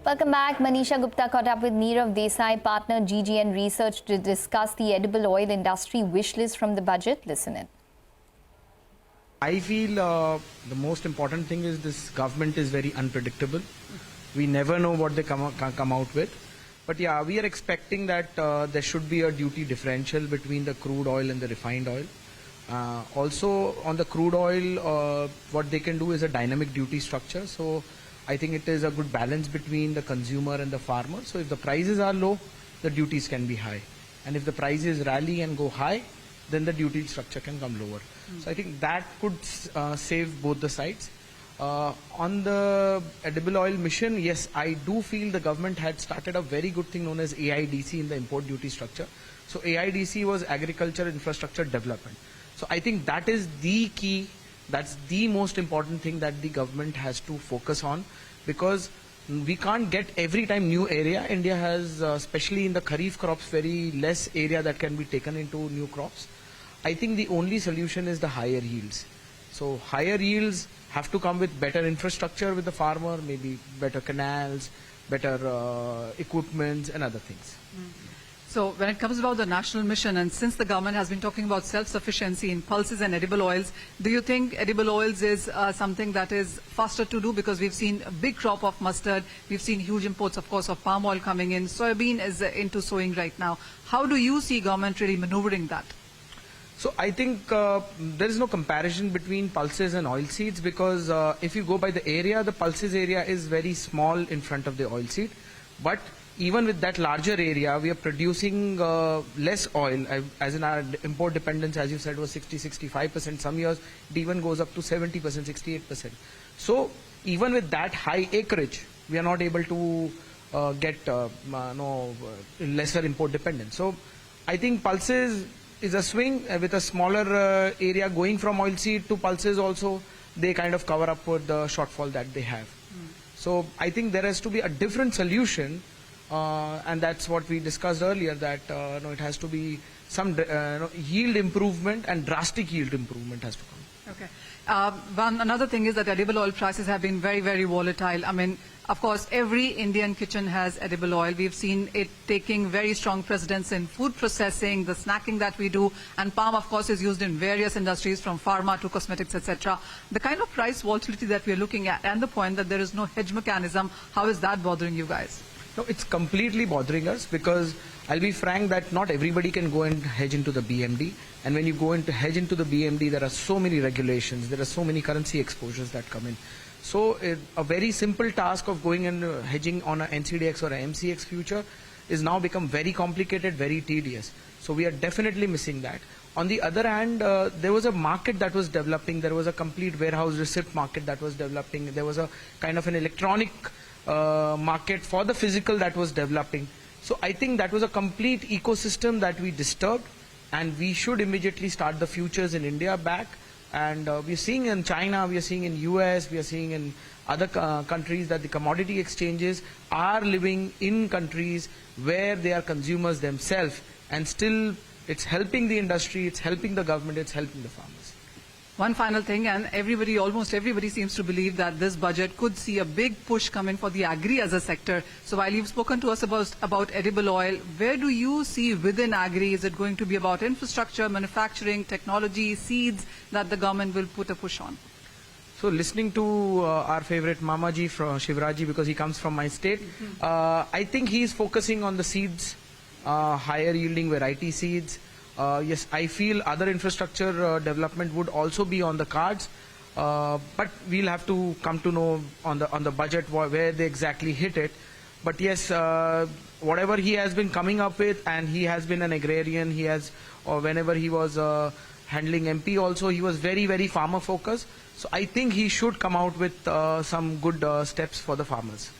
Welcome back. Manisha Gupta caught up with Nirav Desai, partner GGN Research, to discuss the edible oil industry wish list from the budget. Listen in. I feel the most important thing is this government is very unpredictable. We never know what they come out with. But yeah, we are expecting that there should be a duty differential between the crude oil and the refined oil. Also on the crude oil, what they can do is a dynamic duty structure. So I think it is a good balance between the consumer and the farmer. So if the prices are low, the duties can be high. And if the prices rally and go high, then the duty structure can come lower. So I think that could save both the sides. On the edible oil mission, yes, I do feel the government had started a very good thing known as AIDC in the import duty structure. So AIDC was Agriculture Infrastructure Development. So I think that is the key. That's the most important thing that the government has to focus on, because we can't get every time new area. India has, especially in the kharif crops, very less area that can be taken into new crops. I think the only solution is the higher yields. So higher yields have to come with better infrastructure with the farmer, maybe better canals, better equipment and other things. So when it comes about the national mission, and since the government has been talking about self-sufficiency in pulses and edible oils, do you think edible oils is something that is faster to do? Because we've seen a big crop of mustard, we've seen huge imports, of course, of palm oil coming in, soybean is into sowing right now. How do you see government really maneuvering that? So I think there is no comparison between pulses and oilseeds, because if you go by the area, the pulses area is very small in front of the oilseed. But even with that larger area, we are producing less oil, as in our import dependence, as you said, was 60-65%. Some years it even goes up to 70%, 68%. So even with that high acreage, we are not able to get lesser import dependence. So I think pulses is a swing with a smaller area going from oilseed to pulses. Also, they kind of cover up with the shortfall that they have. So I think there has to be a different solution. And that's what we discussed earlier, that it has to be some yield improvement, and drastic yield improvement has to come. Okay. Another thing is that edible oil prices have been very, very volatile. I mean, of course, every Indian kitchen has edible oil. We've seen it taking very strong precedence in food processing, the snacking that we do, and palm, of course, is used in various industries from pharma to cosmetics, etc. The kind of price volatility that we're looking at, and the point that there is no hedge mechanism, how is that bothering you guys? No, it's completely bothering us, because I'll be frank that not everybody can go and hedge into the BMD. And when you go into hedge into the BMD, there are so many regulations, there are so many currency exposures that come in. So a very simple task of going and hedging on an NCDX or an MCX future is now become very complicated, very tedious. So we are definitely missing that. On the other hand, there was a market that was developing. There was a complete warehouse receipt market that was developing. There was a kind of an electronic market for the physical that was developing. So I think that was a complete ecosystem that we disturbed, and we should immediately start the futures in India back. And we're seeing in China, we are seeing in US, we are seeing in other countries that the commodity exchanges are living in countries where they are consumers themselves, and still it's helping the industry, it's helping the government, it's helping the farmers. One final thing, and almost everybody seems to believe that this budget could see a big push come in for the agri as a sector. So while you've spoken to us about edible oil, where do you see within agri? Is it going to be about infrastructure, manufacturing, technology, seeds that the government will put a push on? So listening to our favorite Mamaji from Shivraji, because he comes from my state, I think he is focusing on the seeds, higher yielding variety seeds. Yes, I feel other infrastructure development would also be on the cards, but we'll have to come to know on the budget where they exactly hit it. But yes, whatever he has been coming up with, and he has been an agrarian, he has, or whenever he was handling MP also, he was very, very farmer focused. So I think he should come out with some good steps for the farmers.